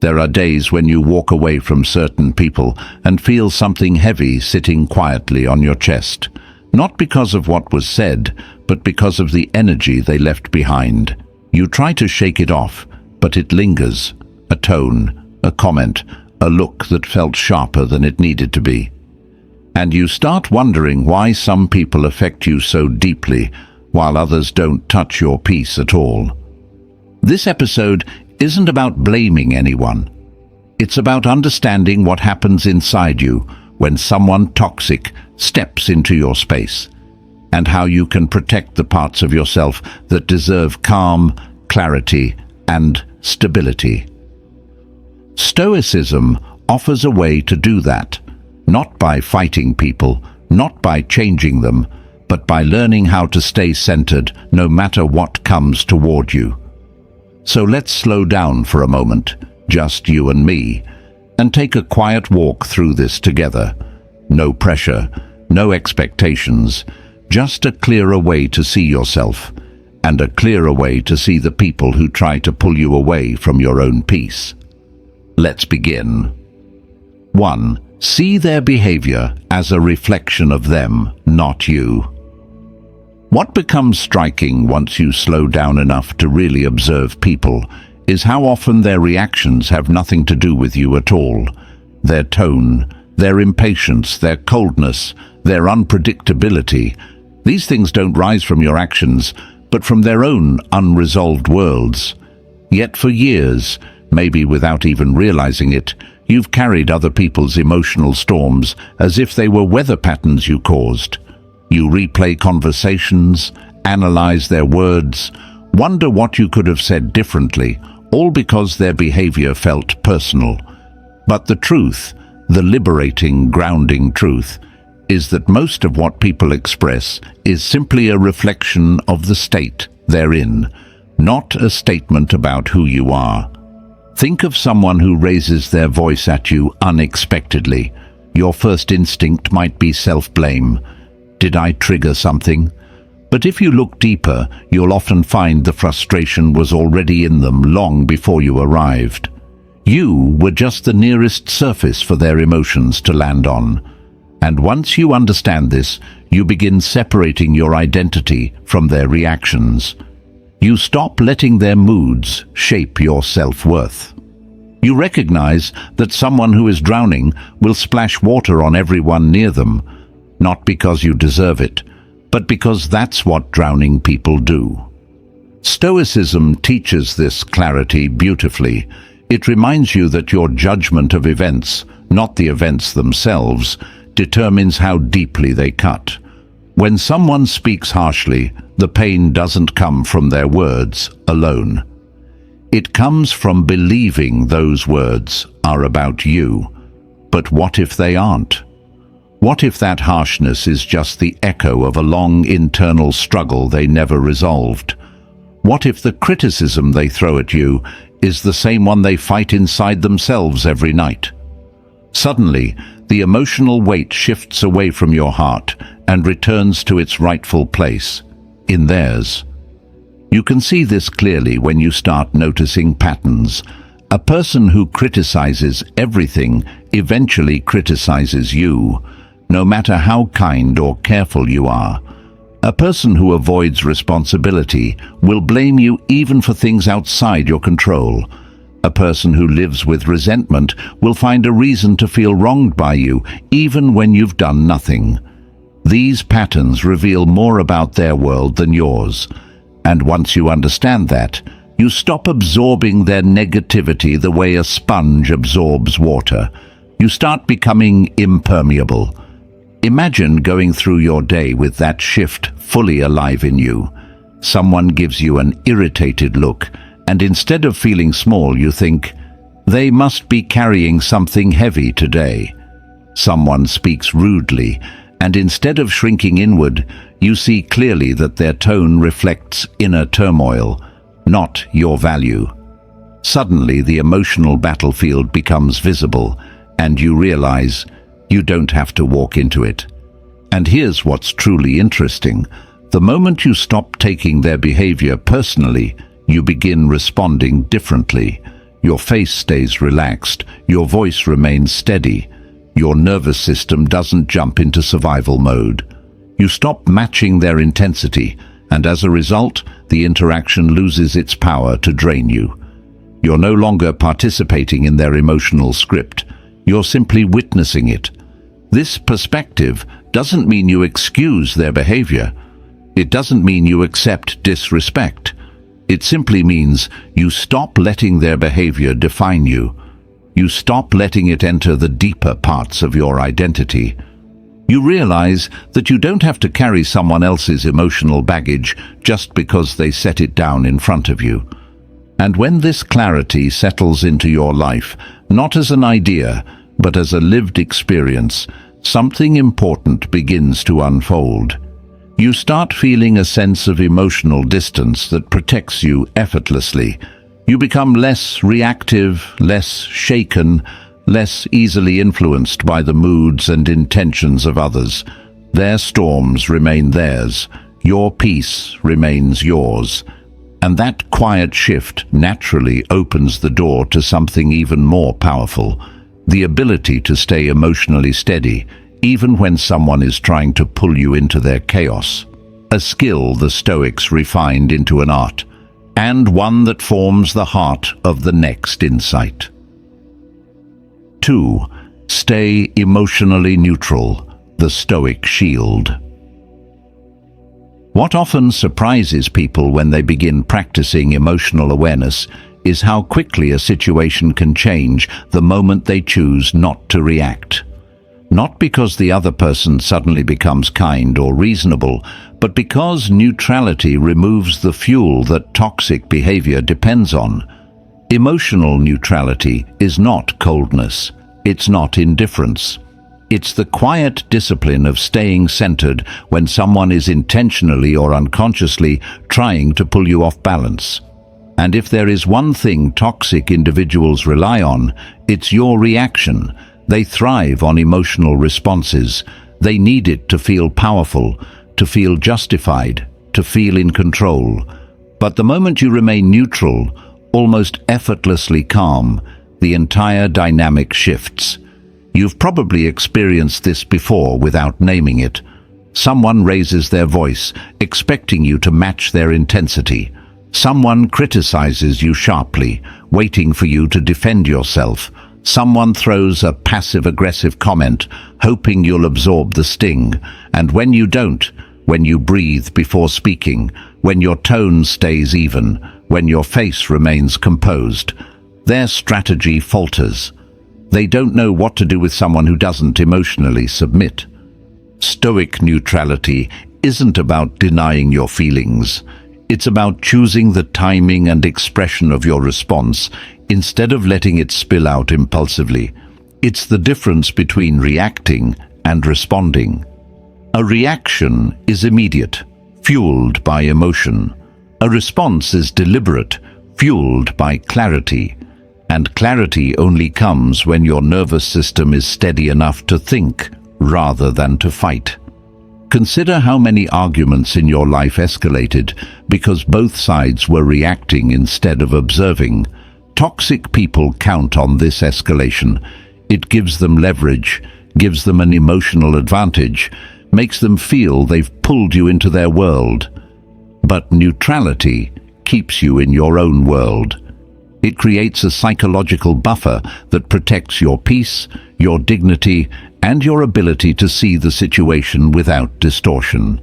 There are days when you walk away from certain people and feel something heavy sitting quietly on your chest, not because of what was said, but because of the energy they left behind. You try to shake it off, but it lingers. A tone, a comment, a look that felt sharper than it needed to be. And you start wondering why some people affect you so deeply, while others don't touch your peace at all. This episode isn't about blaming anyone. It's about understanding what happens inside you when someone toxic steps into your space, and how you can protect the parts of yourself that deserve calm, clarity, and stability. Stoicism offers a way to do that, not by fighting people, not by changing them, but by learning how to stay centered no matter what comes toward you. So let's slow down for a moment, just you and me, and take a quiet walk through this together. No pressure, no expectations, just a clearer way to see yourself, and a clearer way to see the people who try to pull you away from your own peace. Let's begin. 1. See their behavior as a reflection of them, not you. What becomes striking once you slow down enough to really observe people is how often their reactions have nothing to do with you at all. Their tone, their impatience, their coldness, their unpredictability. These things don't rise from your actions, but from their own unresolved worlds. Yet for years, maybe without even realizing it, you've carried other people's emotional storms as if they were weather patterns you caused. You replay conversations, analyze their words, wonder what you could have said differently, all because their behavior felt personal. But the truth, the liberating, grounding truth, is that most of what people express is simply a reflection of the state they're in, not a statement about who you are. Think of someone who raises their voice at you unexpectedly. Your first instinct might be self-blame. Did I trigger something? But if you look deeper, you'll often find the frustration was already in them long before you arrived. You were just the nearest surface for their emotions to land on. And once you understand this, you begin separating your identity from their reactions. You stop letting their moods shape your self-worth. You recognize that someone who is drowning will splash water on everyone near them, not because you deserve it, but because that's what drowning people do. Stoicism teaches this clarity beautifully. It reminds you that your judgment of events, not the events themselves, determines how deeply they cut. When someone speaks harshly, the pain doesn't come from their words alone. It comes from believing those words are about you. But what if they aren't? What if that harshness is just the echo of a long internal struggle they never resolved? What if the criticism they throw at you is the same one they fight inside themselves every night? Suddenly, the emotional weight shifts away from your heart and returns to its rightful place, in theirs. You can see this clearly when you start noticing patterns. A person who criticizes everything eventually criticizes you, no matter how kind or careful you are. A person who avoids responsibility will blame you even for things outside your control. A person who lives with resentment will find a reason to feel wronged by you, even when you've done nothing. These patterns reveal more about their world than yours. And once you understand that, you stop absorbing their negativity the way a sponge absorbs water. You start becoming impermeable. Imagine going through your day with that shift fully alive in you. Someone gives you an irritated look, and instead of feeling small, you think, they must be carrying something heavy today. Someone speaks rudely, and instead of shrinking inward, you see clearly that their tone reflects inner turmoil, not your value. Suddenly, the emotional battlefield becomes visible, and you realize you don't have to walk into it. And here's what's truly interesting. The moment you stop taking their behavior personally, you begin responding differently. Your face stays relaxed, your voice remains steady, your nervous system doesn't jump into survival mode. You stop matching their intensity, and as a result, the interaction loses its power to drain you. You're no longer participating in their emotional script, you're simply witnessing it. This perspective doesn't mean you excuse their behavior. It doesn't mean you accept disrespect. It simply means you stop letting their behavior define you. You stop letting it enter the deeper parts of your identity. You realize that you don't have to carry someone else's emotional baggage just because they set it down in front of you. And when this clarity settles into your life, not as an idea, but as a lived experience, something important begins to unfold. You start feeling a sense of emotional distance that protects you effortlessly. You become less reactive, less shaken, less easily influenced by the moods and intentions of others. Their storms remain theirs, your peace remains yours. And that quiet shift naturally opens the door to something even more powerful, the ability to stay emotionally steady, even when someone is trying to pull you into their chaos. A skill the Stoics refined into an art, and one that forms the heart of the next insight. 2. Stay emotionally neutral, the Stoic shield. What often surprises people when they begin practicing emotional awareness is how quickly a situation can change the moment they choose not to react. Not because the other person suddenly becomes kind or reasonable, but because neutrality removes the fuel that toxic behavior depends on. Emotional neutrality is not coldness. It's not indifference. It's the quiet discipline of staying centered when someone is intentionally or unconsciously trying to pull you off balance. And if there is one thing toxic individuals rely on, it's your reaction. They thrive on emotional responses. They need it to feel powerful, to feel justified, to feel in control. But the moment you remain neutral, almost effortlessly calm, the entire dynamic shifts. You've probably experienced this before without naming it. Someone raises their voice, expecting you to match their intensity. Someone criticizes you sharply, waiting for you to defend yourself. Someone throws a passive-aggressive comment, hoping you'll absorb the sting. And when you don't, when you breathe before speaking, when your tone stays even, when your face remains composed, their strategy falters. They don't know what to do with someone who doesn't emotionally submit. Stoic neutrality isn't about denying your feelings. It's about choosing the timing and expression of your response instead of letting it spill out impulsively. It's the difference between reacting and responding. A reaction is immediate, fueled by emotion. A response is deliberate, fueled by clarity. And clarity only comes when your nervous system is steady enough to think rather than to fight. Consider how many arguments in your life escalated because both sides were reacting instead of observing. Toxic people count on this escalation. It gives them leverage, gives them an emotional advantage, makes them feel they've pulled you into their world. But neutrality keeps you in your own world. It creates a psychological buffer that protects your peace, your dignity, and your ability to see the situation without distortion.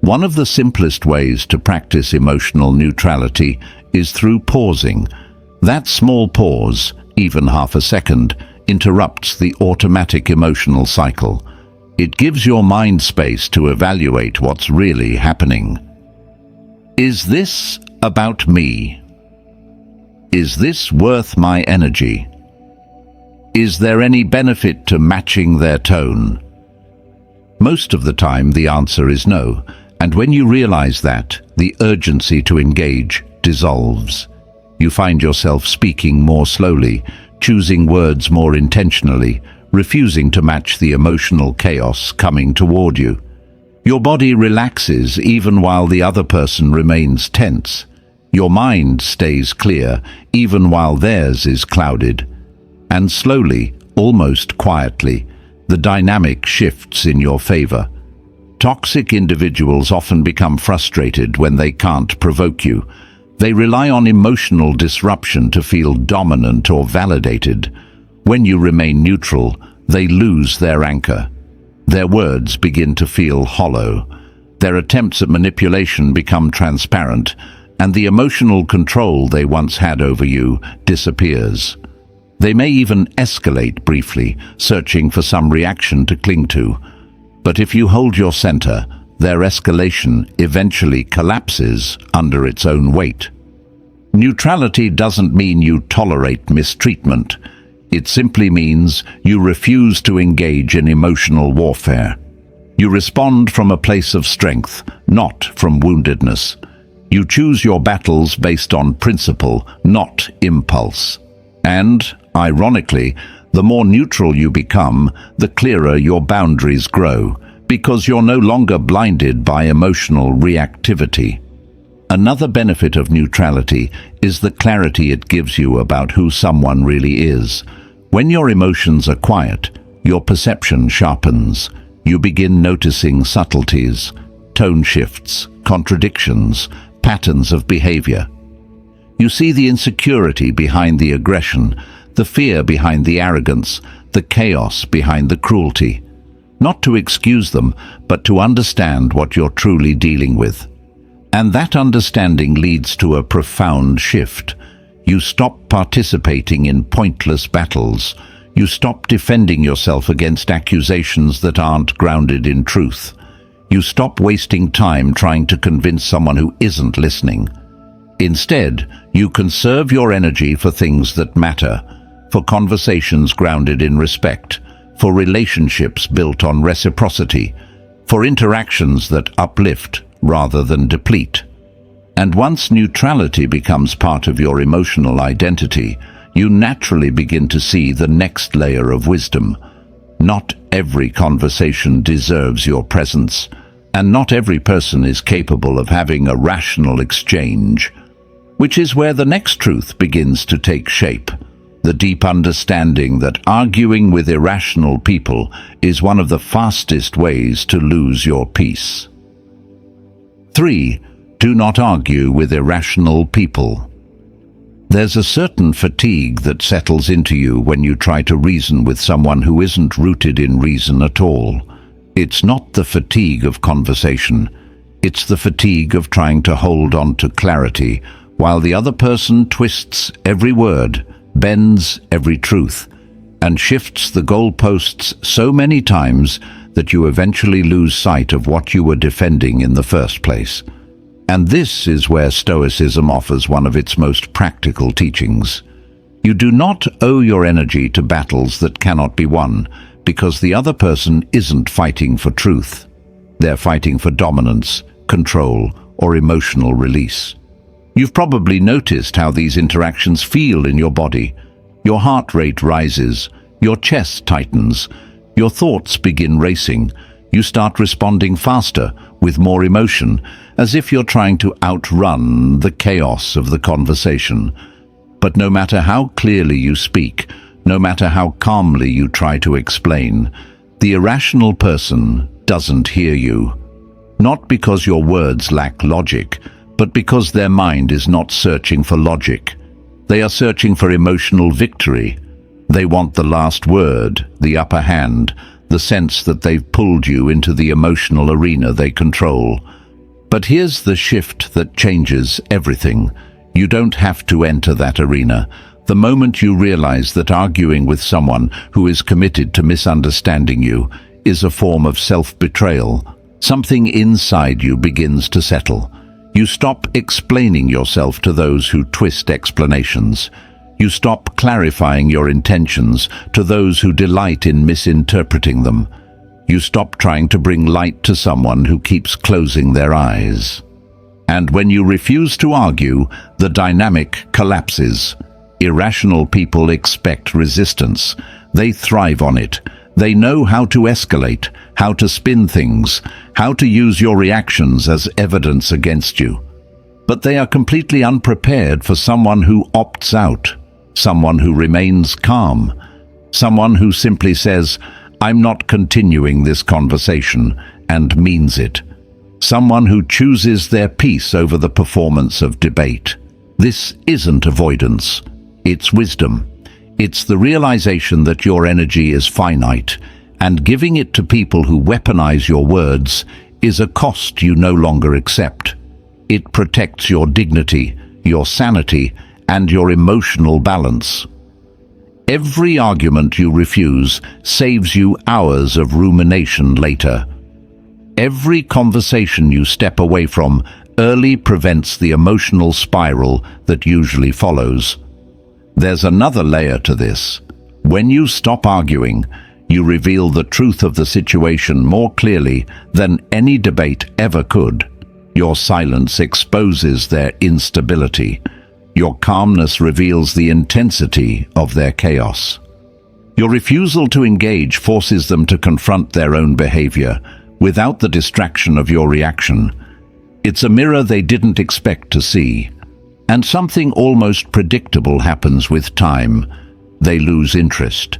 One of the simplest ways to practice emotional neutrality is through pausing. That small pause, even half a second, interrupts the automatic emotional cycle. It gives your mind space to evaluate what's really happening. Is this about me? Is this worth my energy? Is there any benefit to matching their tone? Most of the time, the answer is no, and when you realize that, the urgency to engage dissolves. You find yourself speaking more slowly, choosing words more intentionally, refusing to match the emotional chaos coming toward you. Your body relaxes even while the other person remains tense. Your mind stays clear, even while theirs is clouded. And slowly, almost quietly, the dynamic shifts in your favor. Toxic individuals often become frustrated when they can't provoke you. They rely on emotional disruption to feel dominant or validated. When you remain neutral, they lose their anchor. Their words begin to feel hollow. Their attempts at manipulation become transparent, and the emotional control they once had over you disappears. They may even escalate briefly, searching for some reaction to cling to. But if you hold your center, their escalation eventually collapses under its own weight. Neutrality doesn't mean you tolerate mistreatment. It simply means you refuse to engage in emotional warfare. You respond from a place of strength, not from woundedness. You choose your battles based on principle, not impulse. And, ironically, the more neutral you become, the clearer your boundaries grow, because you're no longer blinded by emotional reactivity. Another benefit of neutrality is the clarity it gives you about who someone really is. When your emotions are quiet, your perception sharpens. You begin noticing subtleties, tone shifts, contradictions, patterns of behavior. You see the insecurity behind the aggression, the fear behind the arrogance, the chaos behind the cruelty. Not to excuse them, but to understand what you're truly dealing with. And that understanding leads to a profound shift. You stop participating in pointless battles. You stop defending yourself against accusations that aren't grounded in truth. You stop wasting time trying to convince someone who isn't listening. Instead, you conserve your energy for things that matter, for conversations grounded in respect, for relationships built on reciprocity, for interactions that uplift rather than deplete. And once neutrality becomes part of your emotional identity, you naturally begin to see the next layer of wisdom. Not every conversation deserves your presence, and not every person is capable of having a rational exchange, which is where the next truth begins to take shape. The deep understanding that arguing with irrational people is one of the fastest ways to lose your peace. 3. Do not argue with irrational people. There's a certain fatigue that settles into you when you try to reason with someone who isn't rooted in reason at all. It's not the fatigue of conversation. It's the fatigue of trying to hold on to clarity while the other person twists every word, bends every truth, and shifts the goalposts so many times that you eventually lose sight of what you were defending in the first place. And this is where Stoicism offers one of its most practical teachings. You do not owe your energy to battles that cannot be won, because the other person isn't fighting for truth. They're fighting for dominance, control, or emotional release. You've probably noticed how these interactions feel in your body. Your heart rate rises, your chest tightens, your thoughts begin racing. You start responding faster, with more emotion, as if you're trying to outrun the chaos of the conversation. But no matter how clearly you speak, no matter how calmly you try to explain, the irrational person doesn't hear you. Not because your words lack logic, but because their mind is not searching for logic. They are searching for emotional victory. They want the last word, the upper hand, the sense that they've pulled you into the emotional arena they control. But here's the shift that changes everything. You don't have to enter that arena. The moment you realize that arguing with someone who is committed to misunderstanding you is a form of self-betrayal, something inside you begins to settle. You stop explaining yourself to those who twist explanations. You stop clarifying your intentions to those who delight in misinterpreting them. You stop trying to bring light to someone who keeps closing their eyes. And when you refuse to argue, the dynamic collapses. Irrational people expect resistance. They thrive on it. They know how to escalate, how to spin things, how to use your reactions as evidence against you. but they are completely unprepared for someone who opts out, someone who remains calm, someone who simply says, "I'm not continuing this conversation," and means it. Someone who chooses their peace over the performance of debate. This isn't avoidance, it's wisdom. It's the realization that your energy is finite, and giving it to people who weaponize your words is a cost you no longer accept. It protects your dignity, your sanity, and your emotional balance. Every argument you refuse saves you hours of rumination later. Every conversation you step away from early prevents the emotional spiral that usually follows. There's another layer to this. When you stop arguing, you reveal the truth of the situation more clearly than any debate ever could. Your silence exposes their instability. Your calmness reveals the intensity of their chaos. Your refusal to engage forces them to confront their own behavior without the distraction of your reaction. It's a mirror they didn't expect to see. And something almost predictable happens with time. They lose interest.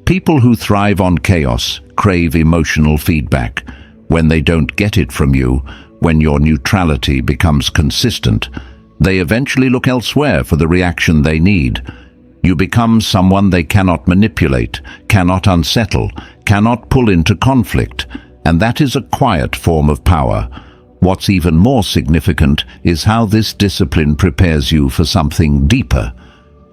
People who thrive on chaos crave emotional feedback. When they don't get it from you, when your neutrality becomes consistent, they eventually look elsewhere for the reaction they need. You become someone they cannot manipulate, cannot unsettle, cannot pull into conflict, and that is a quiet form of power. What's even more significant is how this discipline prepares you for something deeper.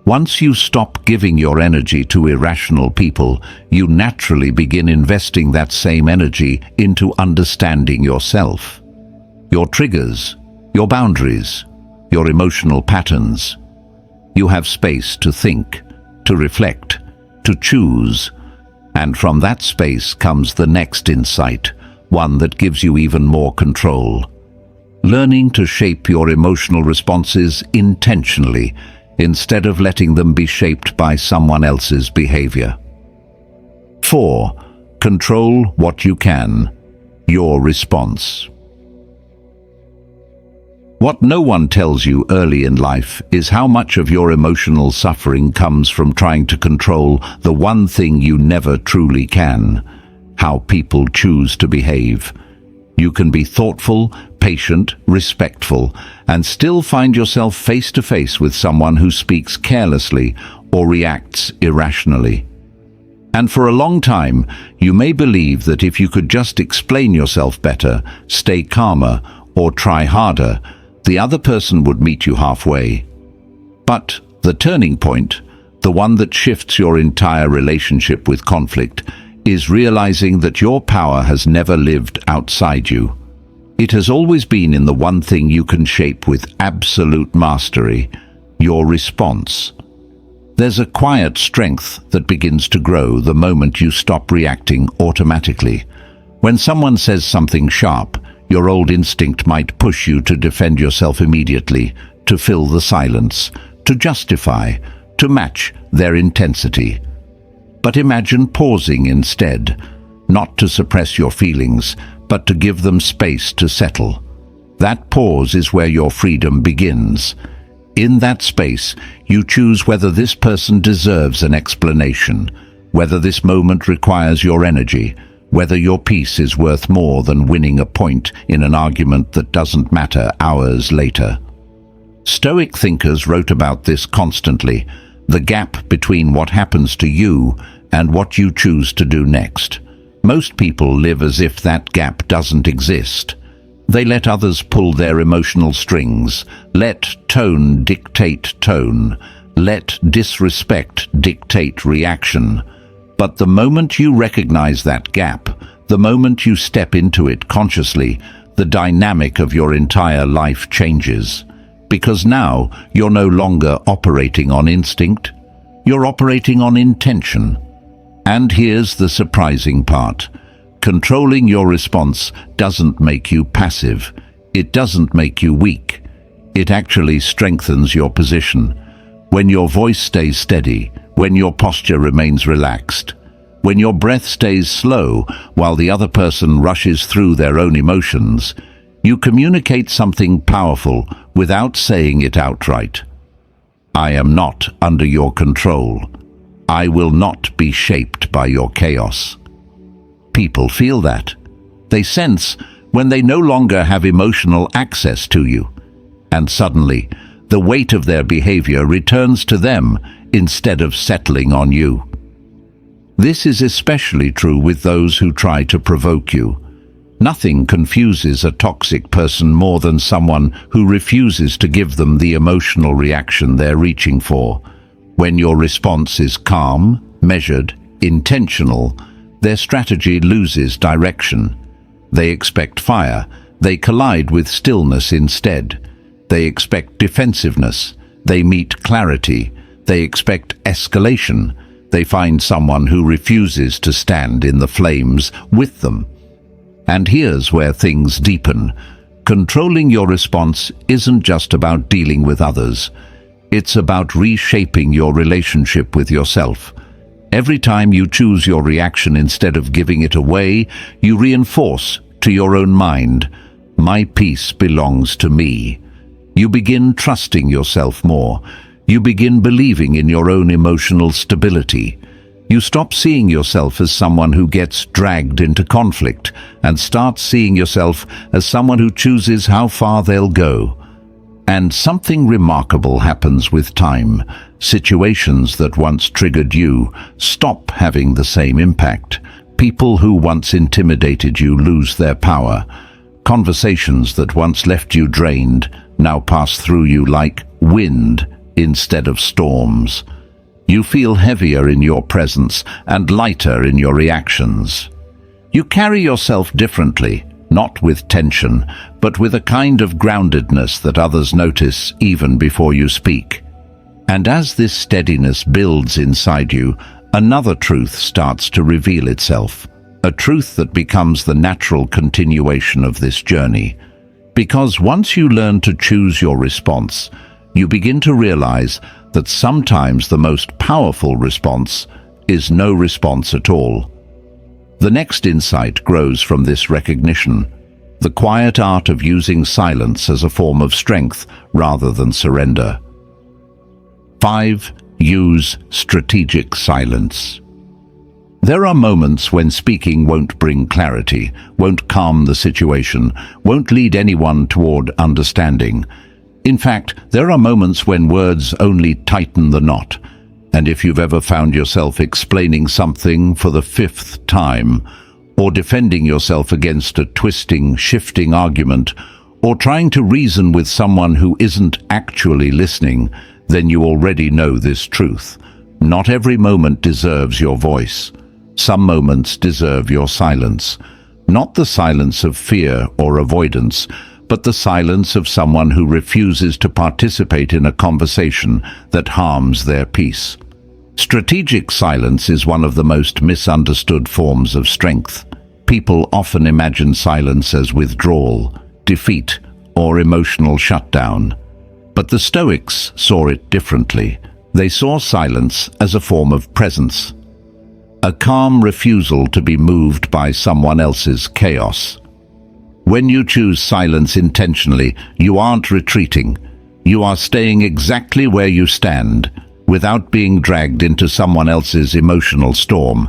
Once you stop giving your energy to irrational people, you naturally begin investing that same energy into understanding yourself. Your triggers, your boundaries, your emotional patterns. You have space to think, to reflect, to choose. And from that space comes the next insight, one that gives you even more control. Learning to shape your emotional responses intentionally, instead of letting them be shaped by someone else's behavior. 4. Control what you can. Your response. What no one tells you early in life is how much of your emotional suffering comes from trying to control the one thing you never truly can: how people choose to behave. You can be thoughtful, patient, respectful, and still find yourself face to face with someone who speaks carelessly or reacts irrationally. And for a long time, you may believe that if you could just explain yourself better, stay calmer, or try harder, the other person would meet you halfway. But the turning point, the one that shifts your entire relationship with conflict, is realizing that your power has never lived outside you. It has always been in the one thing you can shape with absolute mastery: your response. There's a quiet strength that begins to grow the moment you stop reacting automatically. When someone says something sharp, your old instinct might push you to defend yourself immediately, to fill the silence, to justify, to match their intensity. But imagine pausing instead, not to suppress your feelings, but to give them space to settle. That pause is where your freedom begins. In that space, you choose whether this person deserves an explanation, whether this moment requires your energy, whether your peace is worth more than winning a point in an argument that doesn't matter hours later. Stoic thinkers wrote about this constantly: the gap between what happens to you and what you choose to do next. Most people live as if that gap doesn't exist. They let others pull their emotional strings, let tone dictate tone, let disrespect dictate reaction. But the moment you recognize that gap, the moment you step into it consciously, the dynamic of your entire life changes. Because now you're no longer operating on instinct, you're operating on intention. And here's the surprising part. Controlling your response doesn't make you passive. It doesn't make you weak. It actually strengthens your position. When your voice stays steady, when your posture remains relaxed, when your breath stays slow while the other person rushes through their own emotions, you communicate something powerful without saying it outright. I am not under your control. I will not be shaped by your chaos. People feel that. They sense when they no longer have emotional access to you, and suddenly the weight of their behavior returns to them instead of settling on you. This is especially true with those who try to provoke you. Nothing confuses a toxic person more than someone who refuses to give them the emotional reaction they're reaching for. When your response is calm, measured, intentional, their strategy loses direction. They expect fire. They collide with stillness instead. They expect defensiveness. They meet clarity. They expect escalation. They find someone who refuses to stand in the flames with them. And here's where things deepen. Controlling your response isn't just about dealing with others. It's about reshaping your relationship with yourself. Every time you choose your reaction instead of giving it away, you reinforce to your own mind, "My peace belongs to me." You begin trusting yourself more. You begin believing in your own emotional stability. You stop seeing yourself as someone who gets dragged into conflict and start seeing yourself as someone who chooses how far they'll go. And something remarkable happens with time. Situations that once triggered you stop having the same impact. People who once intimidated you lose their power. Conversations that once left you drained now pass through you like wind instead of storms. You feel heavier in your presence and lighter in your reactions. You carry yourself differently, not with tension, but with a kind of groundedness that others notice even before you speak. And as this steadiness builds inside you, another truth starts to reveal itself, a truth that becomes the natural continuation of this journey. Because once you learn to choose your response, you begin to realize that sometimes the most powerful response is no response at all. The next insight grows from this recognition, the quiet art of using silence as a form of strength rather than surrender. 5. Use strategic silence. There are moments when speaking won't bring clarity, won't calm the situation, won't lead anyone toward understanding. In fact, there are moments when words only tighten the knot. And if you've ever found yourself explaining something for the 5th time, or defending yourself against a twisting, shifting argument, or trying to reason with someone who isn't actually listening, then you already know this truth. Not every moment deserves your voice. Some moments deserve your silence. Not the silence of fear or avoidance, but the silence of someone who refuses to participate in a conversation that harms their peace. Strategic silence is one of the most misunderstood forms of strength. People often imagine silence as withdrawal, defeat, or emotional shutdown. But the Stoics saw it differently. They saw silence as a form of presence, a calm refusal to be moved by someone else's chaos. When you choose silence intentionally, you aren't retreating. You are staying exactly where you stand, without being dragged into someone else's emotional storm.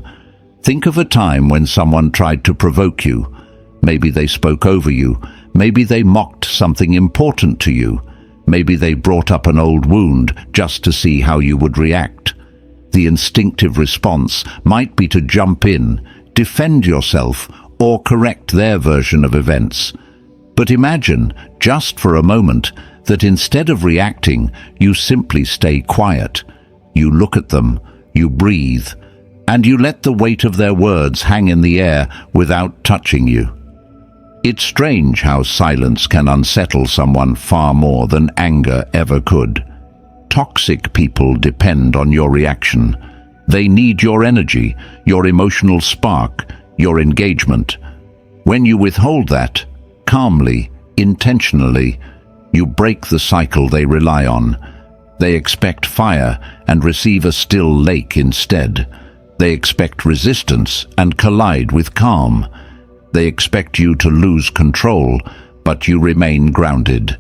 Think of a time when someone tried to provoke you. Maybe they spoke over you. Maybe they mocked something important to you. Maybe they brought up an old wound just to see how you would react. The instinctive response might be to jump in, defend yourself, or correct their version of events. But imagine, just for a moment, that instead of reacting, you simply stay quiet. You look at them, you breathe, and you let the weight of their words hang in the air without touching you. It's strange how silence can unsettle someone far more than anger ever could. Toxic people depend on your reaction. They need your energy, your emotional spark, your engagement. When you withhold that, calmly, intentionally, you break the cycle they rely on. They expect fire and receive a still lake instead. They expect resistance and collide with calm. They expect you to lose control, but you remain grounded.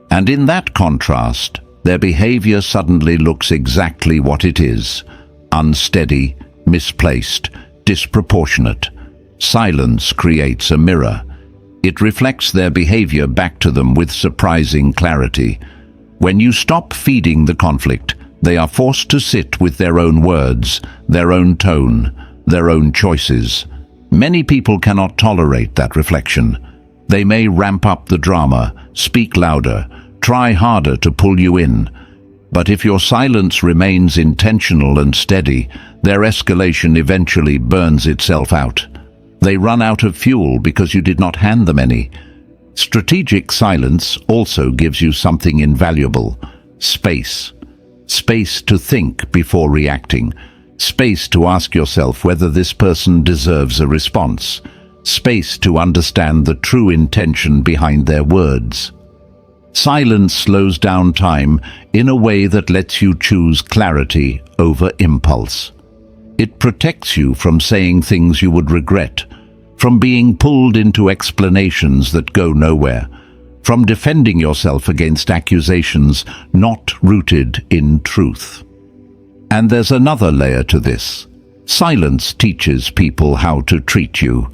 And in that contrast, their behavior suddenly looks exactly what it is: unsteady, misplaced, disproportionate. Silence creates a mirror. It reflects their behavior back to them with surprising clarity. When you stop feeding the conflict, they are forced to sit with their own words, their own tone, their own choices. Many people cannot tolerate that reflection. They may ramp up the drama, speak louder, try harder to pull you in. But if your silence remains intentional and steady, their escalation eventually burns itself out. They run out of fuel because you did not hand them any. Strategic silence also gives you something invaluable: space. Space to think before reacting. Space to ask yourself whether this person deserves a response. Space to understand the true intention behind their words. Silence slows down time in a way that lets you choose clarity over impulse. It protects you from saying things you would regret, from being pulled into explanations that go nowhere, from defending yourself against accusations not rooted in truth. And there's another layer to this. Silence teaches people how to treat you.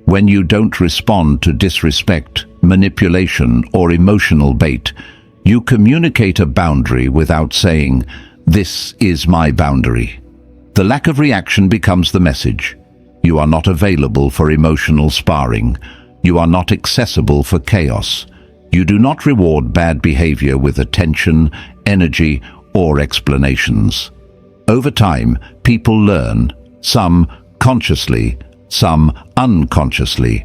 When you don't respond to disrespect, manipulation, or emotional bait, you communicate a boundary without saying, "This is my boundary." The lack of reaction becomes the message. You are not available for emotional sparring. You are not accessible for chaos. You do not reward bad behavior with attention, energy, or explanations. Over time, people learn, some consciously, some unconsciously,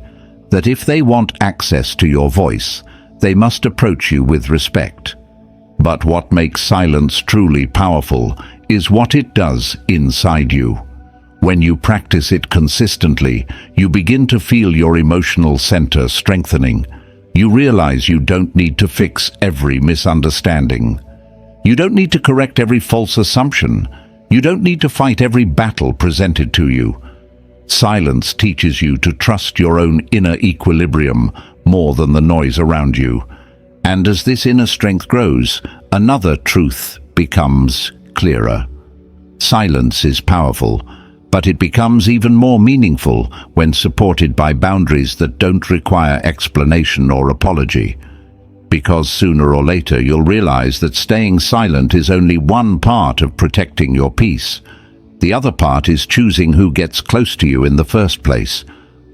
that if they want access to your voice, they must approach you with respect. But what makes silence truly powerful is what it does inside you. When you practice it consistently, you begin to feel your emotional center strengthening. You realize you don't need to fix every misunderstanding. You don't need to correct every false assumption. You don't need to fight every battle presented to you. Silence teaches you to trust your own inner equilibrium more than the noise around you. And as this inner strength grows, another truth becomes clearer. Silence is powerful, but it becomes even more meaningful when supported by boundaries that don't require explanation or apology. Because sooner or later you'll realize that staying silent is only one part of protecting your peace. The other part is choosing who gets close to you in the first place.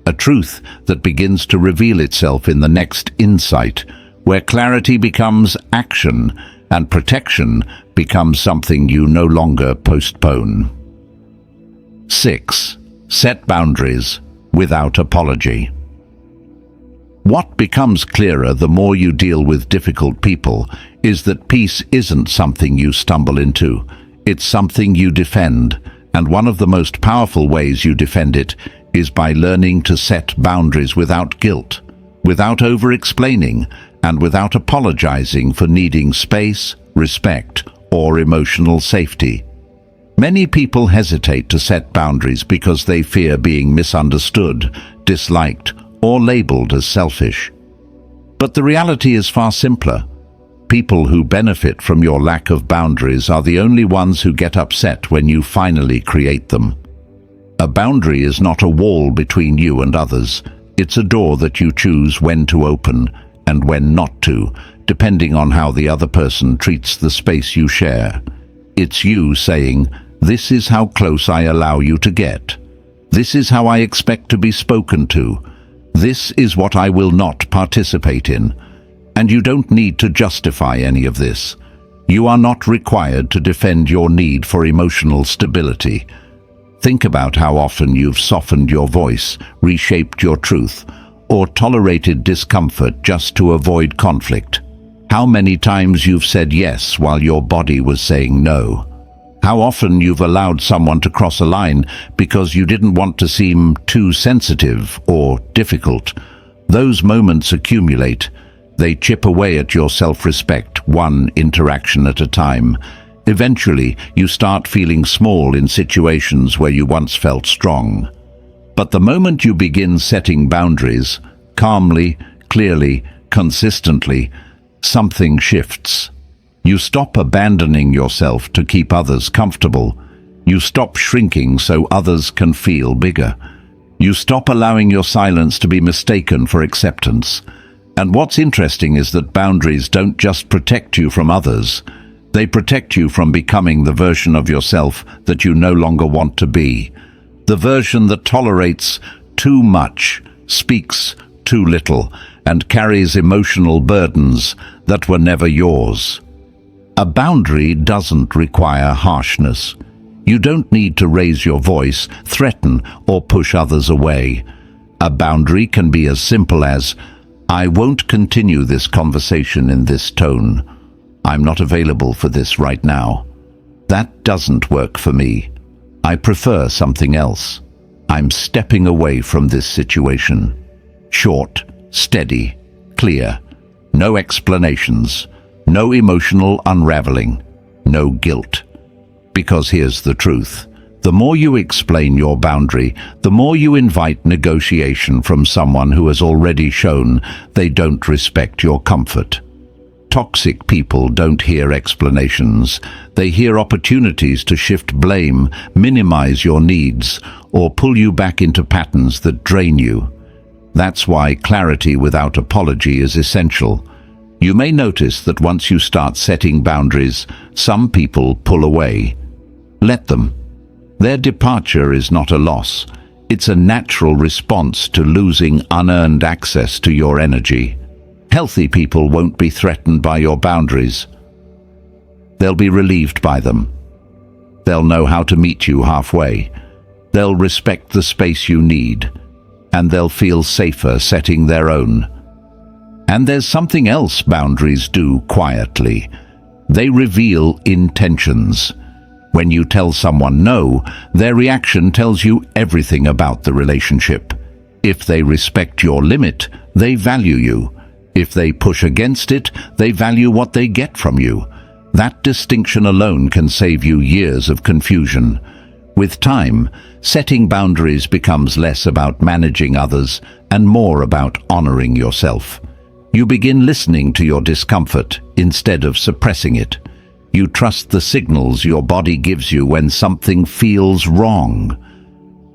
A truth that begins to reveal itself in the next insight, where clarity becomes action and protection becomes something you no longer postpone. 6. Set boundaries without apology. What becomes clearer the more you deal with difficult people is that peace isn't something you stumble into. It's something you defend, and one of the most powerful ways you defend it is by learning to set boundaries without guilt, without over-explaining, and without apologizing for needing space, respect, or emotional safety. Many people hesitate to set boundaries because they fear being misunderstood, disliked, or labeled as selfish. But the reality is far simpler. People who benefit from your lack of boundaries are the only ones who get upset when you finally create them. A boundary is not a wall between you and others. It's a door that you choose when to open and when not to, depending on how the other person treats the space you share. It's you saying, "This is how close I allow you to get. This is how I expect to be spoken to. This is what I will not participate in." And you don't need to justify any of this. You are not required to defend your need for emotional stability. Think about how often you've softened your voice, reshaped your truth, or tolerated discomfort just to avoid conflict. How many times you've said yes while your body was saying no. How often you've allowed someone to cross a line because you didn't want to seem too sensitive or difficult. Those moments accumulate. They chip away at your self-respect, one interaction at a time. Eventually, you start feeling small in situations where you once felt strong. But the moment you begin setting boundaries, calmly, clearly, consistently, something shifts. You stop abandoning yourself to keep others comfortable. You stop shrinking so others can feel bigger. You stop allowing your silence to be mistaken for acceptance. And what's interesting is that boundaries don't just protect you from others. They protect you from becoming the version of yourself that you no longer want to be. The version that tolerates too much, speaks too little, and carries emotional burdens that were never yours. A boundary doesn't require harshness. You don't need to raise your voice, threaten, or push others away. A boundary can be as simple as, "I won't continue this conversation in this tone. I'm not available for this right now. That doesn't work for me. I prefer something else. I'm stepping away from this situation." Short, steady, clear. No explanations. No emotional unraveling. No guilt. Because here's the truth. The more you explain your boundary, the more you invite negotiation from someone who has already shown they don't respect your comfort. Toxic people don't hear explanations. They hear opportunities to shift blame, minimize your needs, or pull you back into patterns that drain you. That's why clarity without apology is essential. You may notice that once you start setting boundaries, some people pull away. Let them. Their departure is not a loss. It's a natural response to losing unearned access to your energy. Healthy people won't be threatened by your boundaries. They'll be relieved by them. They'll know how to meet you halfway. They'll respect the space you need, and they'll feel safer setting their own. And there's something else boundaries do quietly. They reveal intentions. When you tell someone no, their reaction tells you everything about the relationship. If they respect your limit, they value you. If they push against it, they value what they get from you. That distinction alone can save you years of confusion. With time, setting boundaries becomes less about managing others and more about honoring yourself. You begin listening to your discomfort instead of suppressing it. You trust the signals your body gives you when something feels wrong.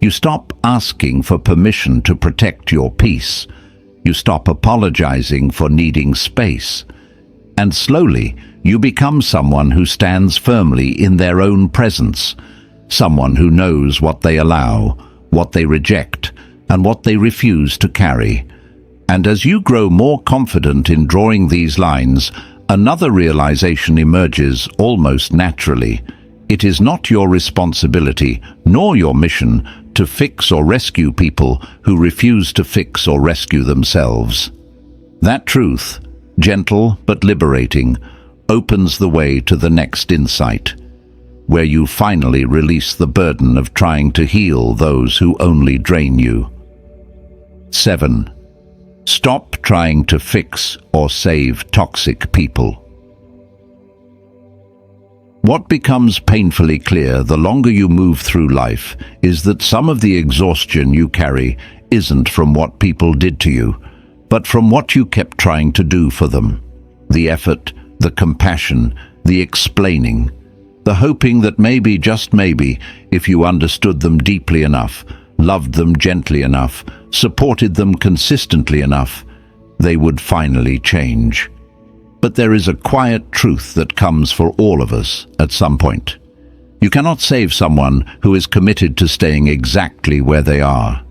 You stop asking for permission to protect your peace. You stop apologizing for needing space. And slowly, you become someone who stands firmly in their own presence. Someone who knows what they allow, what they reject, and what they refuse to carry. And as you grow more confident in drawing these lines, another realization emerges almost naturally. It is not your responsibility, nor your mission, to fix or rescue people who refuse to fix or rescue themselves. That truth, gentle but liberating, opens the way to the next insight, where you finally release the burden of trying to heal those who only drain you. 7. Stop trying to fix or save toxic people. What becomes painfully clear the longer you move through life is that some of the exhaustion you carry isn't from what people did to you, but from what you kept trying to do for them. The effort, the compassion, the explaining, the hoping that maybe, just maybe, if you understood them deeply enough, loved them gently enough, supported them consistently enough, they would finally change. But there is a quiet truth that comes for all of us at some point. You cannot save someone who is committed to staying exactly where they are.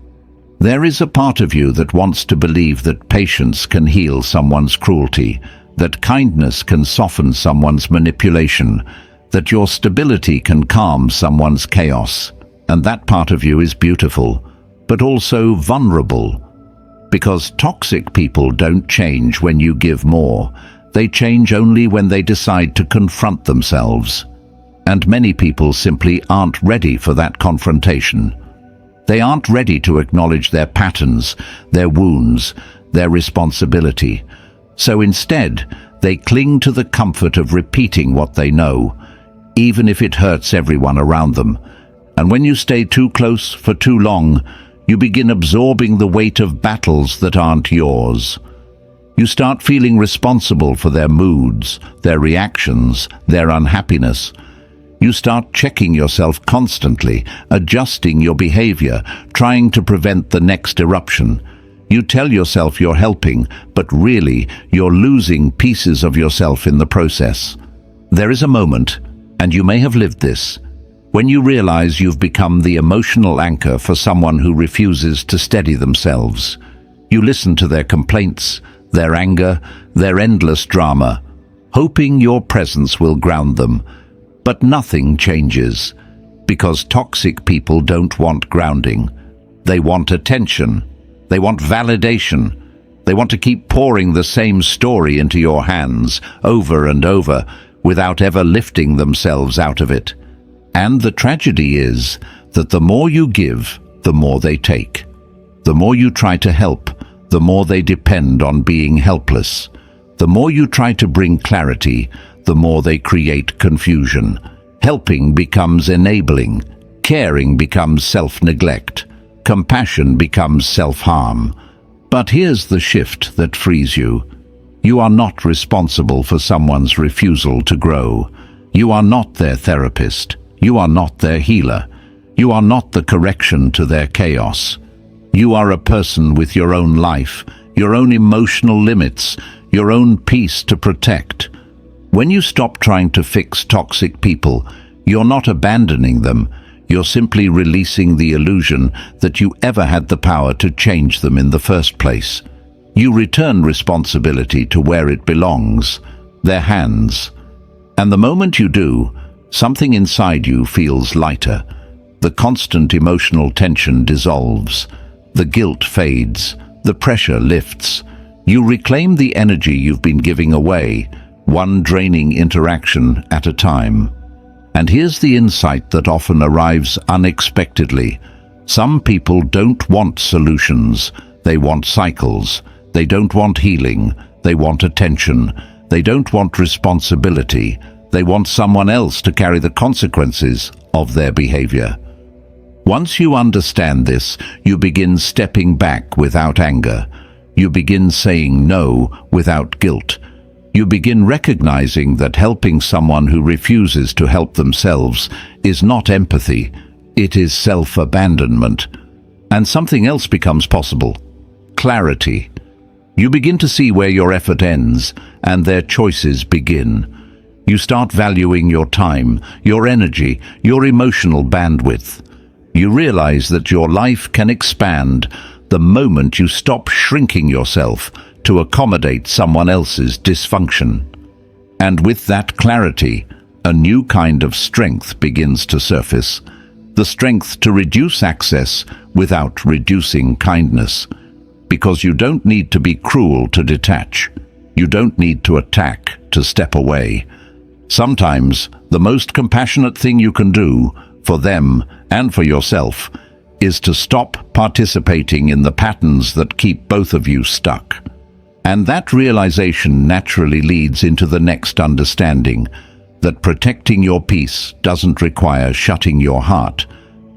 There is a part of you that wants to believe that patience can heal someone's cruelty, that kindness can soften someone's manipulation, that your stability can calm someone's chaos. And that part of you is beautiful, but also vulnerable. Because toxic people don't change when you give more. They change only when they decide to confront themselves. And many people simply aren't ready for that confrontation. They aren't ready to acknowledge their patterns, their wounds, their responsibility. So instead, they cling to the comfort of repeating what they know, even if it hurts everyone around them. And when you stay too close for too long, you begin absorbing the weight of battles that aren't yours. You start feeling responsible for their moods, their reactions, their unhappiness. You start checking yourself constantly, adjusting your behavior, trying to prevent the next eruption. You tell yourself you're helping, but really you're losing pieces of yourself in the process. There is a moment, and you may have lived this, when you realize you've become the emotional anchor for someone who refuses to steady themselves. You listen to their complaints, their anger, their endless drama, hoping your presence will ground them. But nothing changes, because toxic people don't want grounding. They want attention. They want validation. They want to keep pouring the same story into your hands over and over without ever lifting themselves out of it. And the tragedy is that the more you give, the more they take. The more you try to help, the more they depend on being helpless. The more you try to bring clarity, the more they create confusion. Helping becomes enabling. Caring becomes self-neglect. Compassion becomes self-harm. But here's the shift that frees you. You are not responsible for someone's refusal to grow. You are not their therapist. You are not their healer. You are not the correction to their chaos. You are a person with your own life, your own emotional limits, your own peace to protect. When you stop trying to fix toxic people, you're not abandoning them. You're simply releasing the illusion that you ever had the power to change them in the first place. You return responsibility to where it belongs, their hands. And the moment you do, something inside you feels lighter. The constant emotional tension dissolves. The guilt fades. The pressure lifts. You reclaim the energy you've been giving away, one draining interaction at a time. And here's the insight that often arrives unexpectedly. Some people don't want solutions. They want cycles. They don't want healing. They want attention. They don't want responsibility. They want someone else to carry the consequences of their behavior. Once you understand this, you begin stepping back without anger. You begin saying no without guilt. You begin recognizing that helping someone who refuses to help themselves is not empathy, it is self-abandonment. And something else becomes possible: clarity. You begin to see where your effort ends and their choices begin. You start valuing your time, your energy, your emotional bandwidth. You realize that your life can expand the moment you stop shrinking yourself to accommodate someone else's dysfunction. And with that clarity, a new kind of strength begins to surface. The strength to reduce access without reducing kindness. Because you don't need to be cruel to detach. You don't need to attack to step away. Sometimes the most compassionate thing you can do for them and for yourself is to stop participating in the patterns that keep both of you stuck. And that realization naturally leads into the next understanding, that protecting your peace doesn't require shutting your heart,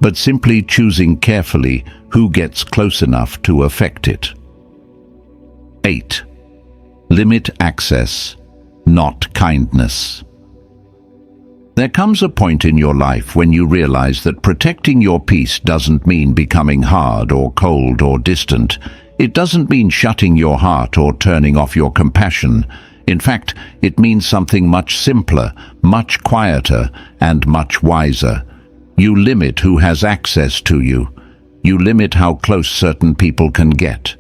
but simply choosing carefully who gets close enough to affect it. 8. Limit access, not kindness. There comes a point in your life when you realize that protecting your peace doesn't mean becoming hard or cold or distant. It doesn't mean shutting your heart or turning off your compassion. In fact, it means something much simpler, much quieter, and much wiser. You limit who has access to you. You limit how close certain people can get.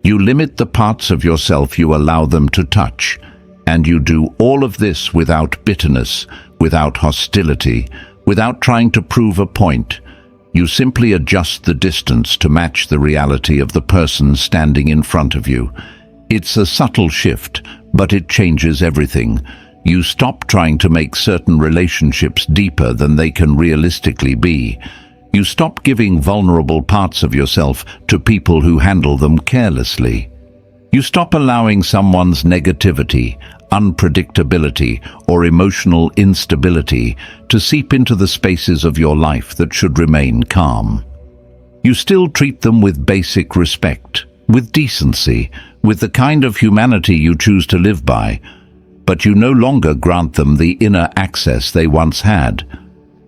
You limit the parts of yourself you allow them to touch. And you do all of this without bitterness, without hostility, without trying to prove a point. You simply adjust the distance to match the reality of the person standing in front of you. It's a subtle shift, but it changes everything. You stop trying to make certain relationships deeper than they can realistically be. You stop giving vulnerable parts of yourself to people who handle them carelessly. You stop allowing someone's negativity, unpredictability, or emotional instability to seep into the spaces of your life that should remain calm. You still treat them with basic respect, with decency, with the kind of humanity you choose to live by, but you no longer grant them the inner access they once had.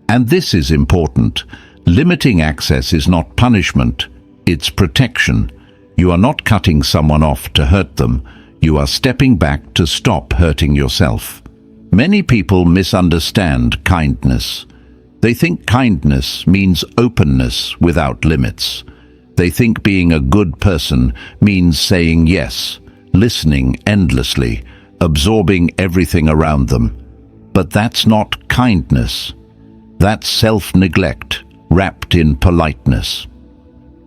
And this is important. Limiting access is not punishment, it's protection. You are not cutting someone off to hurt them. You are stepping back to stop hurting yourself. Many people misunderstand kindness. They think kindness means openness without limits. They think being a good person means saying yes, listening endlessly, absorbing everything around them. But that's not kindness. That's self-neglect, wrapped in politeness.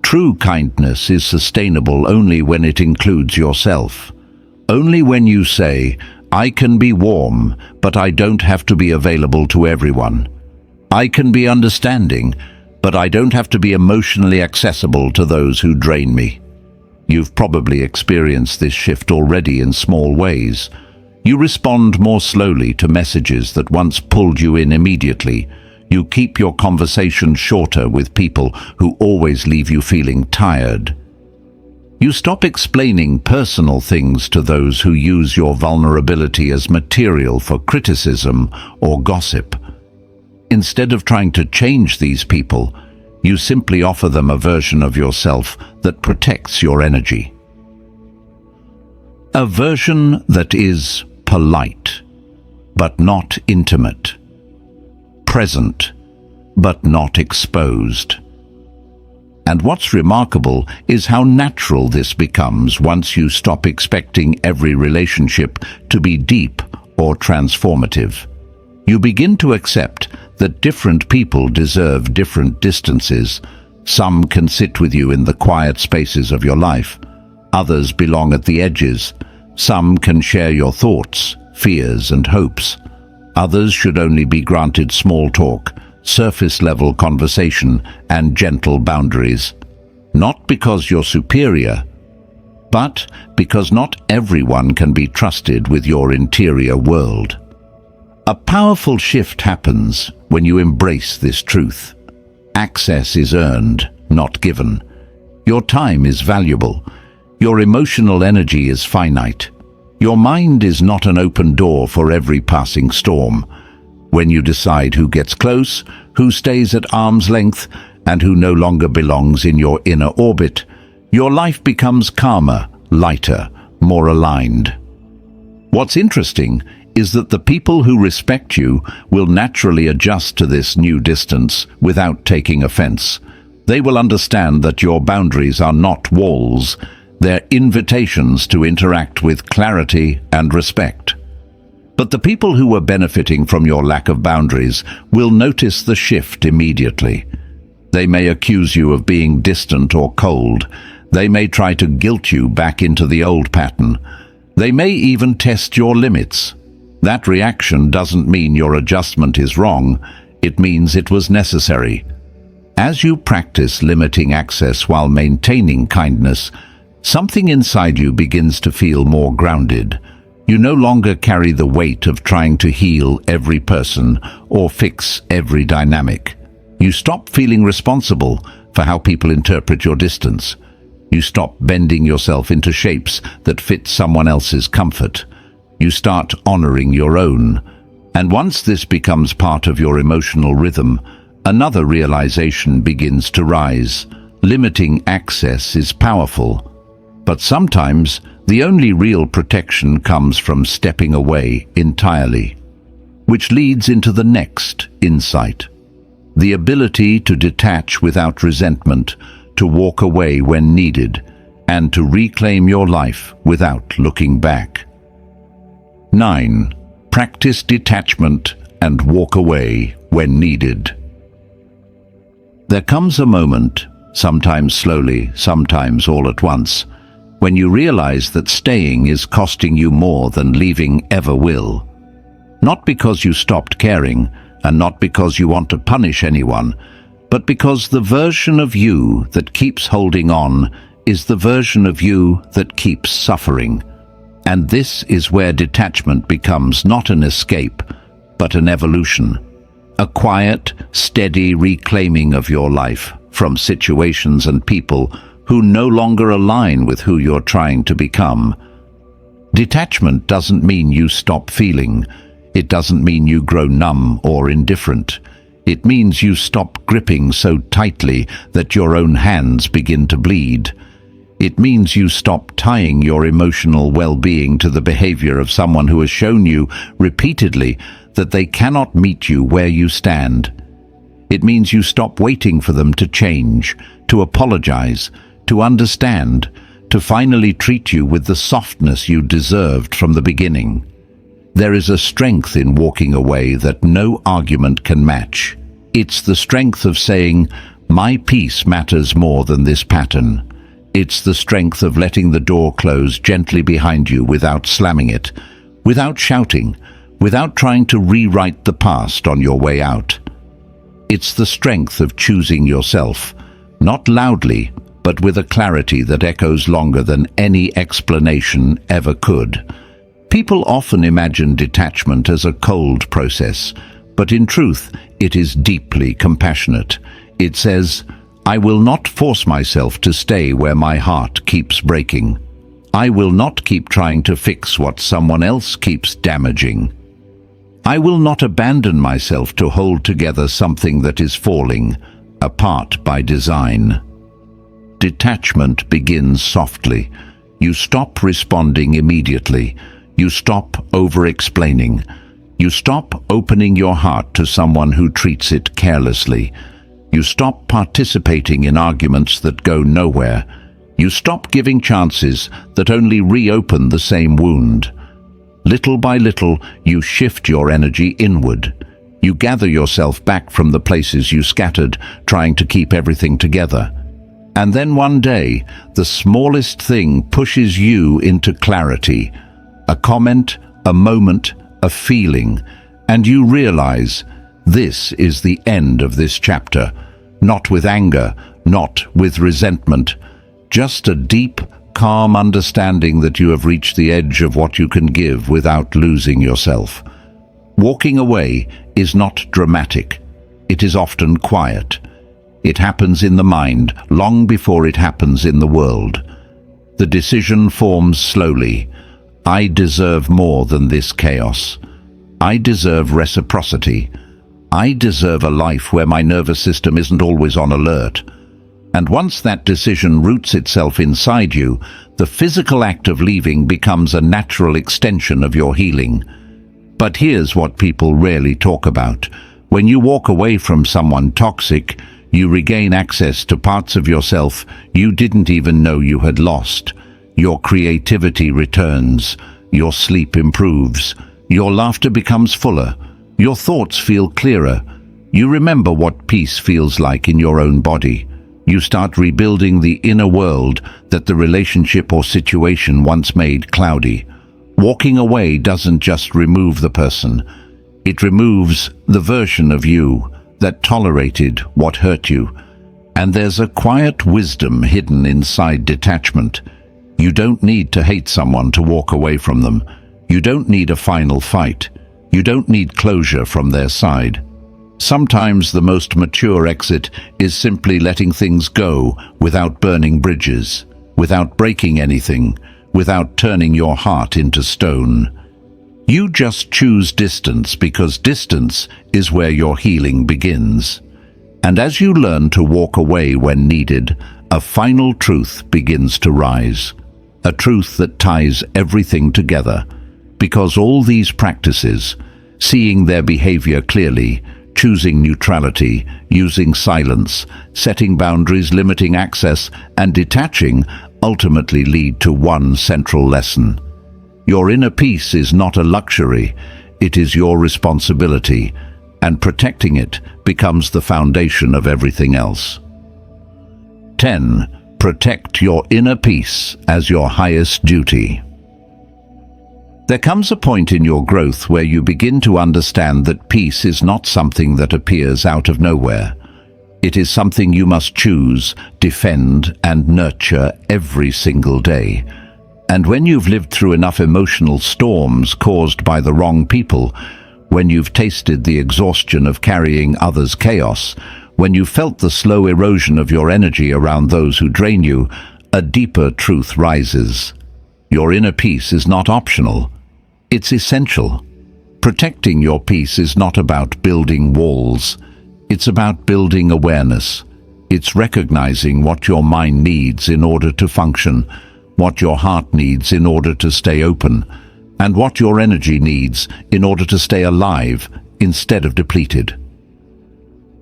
True kindness is sustainable only when it includes yourself. Only when you say, I can be warm, but I don't have to be available to everyone. I can be understanding, but I don't have to be emotionally accessible to those who drain me. You've probably experienced this shift already in small ways. You respond more slowly to messages that once pulled you in immediately. You keep your conversation shorter with people who always leave you feeling tired. You stop explaining personal things to those who use your vulnerability as material for criticism or gossip. Instead of trying to change these people, you simply offer them a version of yourself that protects your energy. A version that is polite, but not intimate. Present, but not exposed. And what's remarkable is how natural this becomes once you stop expecting every relationship to be deep or transformative. You begin to accept that different people deserve different distances. Some can sit with you in the quiet spaces of your life. Others belong at the edges. Some can share your thoughts, fears, and hopes. Others should only be granted small talk, surface-level conversation, and gentle boundaries. Not because you're superior, but because not everyone can be trusted with your interior world. A powerful shift happens when you embrace this truth. Access is earned, not given. Your time is valuable. Your emotional energy is finite. Your mind is not an open door for every passing storm. When you decide who gets close, who stays at arm's length, and who no longer belongs in your inner orbit, your life becomes calmer, lighter, more aligned. What's interesting is that the people who respect you will naturally adjust to this new distance without taking offense. They will understand that your boundaries are not walls, they're invitations to interact with clarity and respect. But the people who are benefiting from your lack of boundaries will notice the shift immediately. They may accuse you of being distant or cold. They may try to guilt you back into the old pattern. They may even test your limits. That reaction doesn't mean your adjustment is wrong. It means it was necessary. As you practice limiting access while maintaining kindness, something inside you begins to feel more grounded. You no longer carry the weight of trying to heal every person or fix every dynamic. You stop feeling responsible for how people interpret your distance. You stop bending yourself into shapes that fit someone else's comfort. You start honoring your own. And once this becomes part of your emotional rhythm, another realization begins to rise. Limiting access is powerful, but sometimes the only real protection comes from stepping away entirely, which leads into the next insight. The ability to detach without resentment, to walk away when needed, and to reclaim your life without looking back. 9. Practice detachment and walk away when needed. There comes a moment, sometimes slowly, sometimes all at once, when you realize that staying is costing you more than leaving ever will. Not because you stopped caring, and not because you want to punish anyone, but because the version of you that keeps holding on is the version of you that keeps suffering. And this is where detachment becomes not an escape, but an evolution. A quiet, steady reclaiming of your life from situations and people who no longer align with who you're trying to become. Detachment doesn't mean you stop feeling. It doesn't mean you grow numb or indifferent. It means you stop gripping so tightly that your own hands begin to bleed. It means you stop tying your emotional well-being to the behavior of someone who has shown you repeatedly that they cannot meet you where you stand. It means you stop waiting for them to change, to apologize, to understand, to finally treat you with the softness you deserved from the beginning. There is a strength in walking away that no argument can match. It's the strength of saying, "My peace matters more than this pattern." It's the strength of letting the door close gently behind you without slamming it, without shouting, without trying to rewrite the past on your way out. It's the strength of choosing yourself, not loudly, but with a clarity that echoes longer than any explanation ever could. People often imagine detachment as a cold process, but in truth, it is deeply compassionate. It says, "I will not force myself to stay where my heart keeps breaking. I will not keep trying to fix what someone else keeps damaging. I will not abandon myself to hold together something that is falling apart by design." Detachment begins softly. You stop responding immediately. You stop over-explaining. You stop opening your heart to someone who treats it carelessly. You stop participating in arguments that go nowhere. You stop giving chances that only reopen the same wound. Little by little, you shift your energy inward. You gather yourself back from the places you scattered, trying to keep everything together. And then one day, the smallest thing pushes you into clarity. A comment, a moment, a feeling, and you realize this is the end of this chapter. Not with anger, not with resentment, just a deep, calm understanding that you have reached the edge of what you can give without losing yourself. Walking away is not dramatic. It is often quiet. It happens in the mind long before it happens in the world. The decision forms slowly. I deserve more than this chaos. I deserve reciprocity. I deserve a life where my nervous system isn't always on alert. And once that decision roots itself inside you, the physical act of leaving becomes a natural extension of your healing. But here's what people rarely talk about. When you walk away from someone toxic, you regain access to parts of yourself you didn't even know you had lost. Your creativity returns, your sleep improves, your laughter becomes fuller, your thoughts feel clearer. You remember what peace feels like in your own body. You start rebuilding the inner world that the relationship or situation once made cloudy. Walking away doesn't just remove the person. It removes the version of you that tolerated what hurt you. And there's a quiet wisdom hidden inside detachment. You don't need to hate someone to walk away from them. You don't need a final fight. You don't need closure from their side. Sometimes the most mature exit is simply letting things go without burning bridges, without breaking anything, without turning your heart into stone. You just choose distance because distance is where your healing begins. And as you learn to walk away when needed, a final truth begins to rise. A truth that ties everything together. Because all these practices, seeing their behavior clearly, choosing neutrality, using silence, setting boundaries, limiting access, and detaching, ultimately lead to one central lesson. Your inner peace is not a luxury, it is your responsibility, and protecting it becomes the foundation of everything else. 10. Protect your inner peace as your highest duty. There comes a point in your growth where you begin to understand that peace is not something that appears out of nowhere. It is something you must choose, defend, and nurture every single day. And when you've lived through enough emotional storms caused by the wrong people, when you've tasted the exhaustion of carrying others' chaos, When you felt the slow erosion of your energy around those who drain you, a deeper truth rises. Your inner peace is not optional. It's essential. Protecting your peace is not about building walls. It's about building awareness. It's recognizing what your mind needs in order to function, what your heart needs in order to stay open, and what your energy needs in order to stay alive instead of depleted.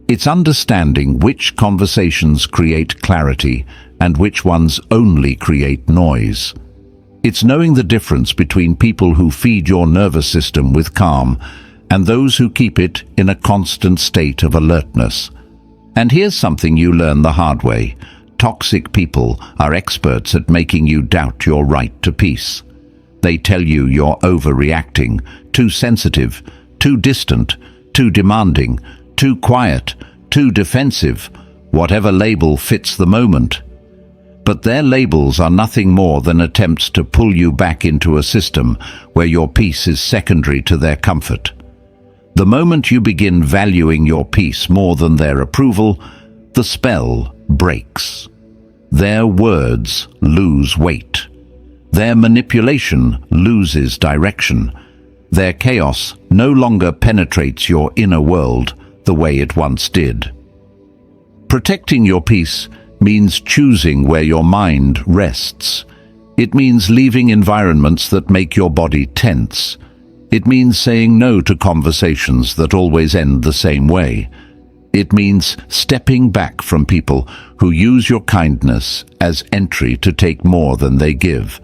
It's understanding which conversations create clarity and which ones only create noise. It's knowing the difference between people who feed your nervous system with calm and those who keep it in a constant state of alertness. And here's something you learn the hard way. Toxic people are experts at making you doubt your right to peace. They tell you you're overreacting, too sensitive, too distant, too demanding, too quiet, too defensive, whatever label fits the moment. But their labels are nothing more than attempts to pull you back into a system where your peace is secondary to their comfort. The moment you begin valuing your peace more than their approval, the spell breaks. Their words lose weight. Their manipulation loses direction. Their chaos no longer penetrates your inner world the way it once did. Protecting your peace means choosing where your mind rests. It means leaving environments that make your body tense. It means saying no to conversations that always end the same way. It means stepping back from people who use your kindness as entry to take more than they give.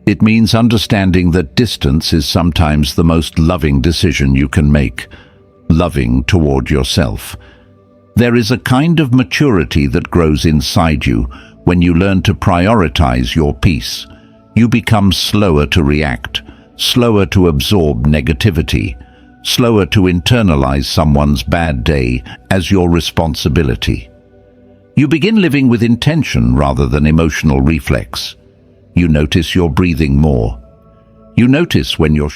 It means understanding that distance is sometimes the most loving decision you can make, loving toward yourself. There is a kind of maturity that grows inside you when you learn to prioritize your peace. You become slower to react, slower to absorb negativity, slower to internalize someone's bad day as your responsibility. You begin living with intention rather than emotional reflex. You notice you're breathing more. You notice when you're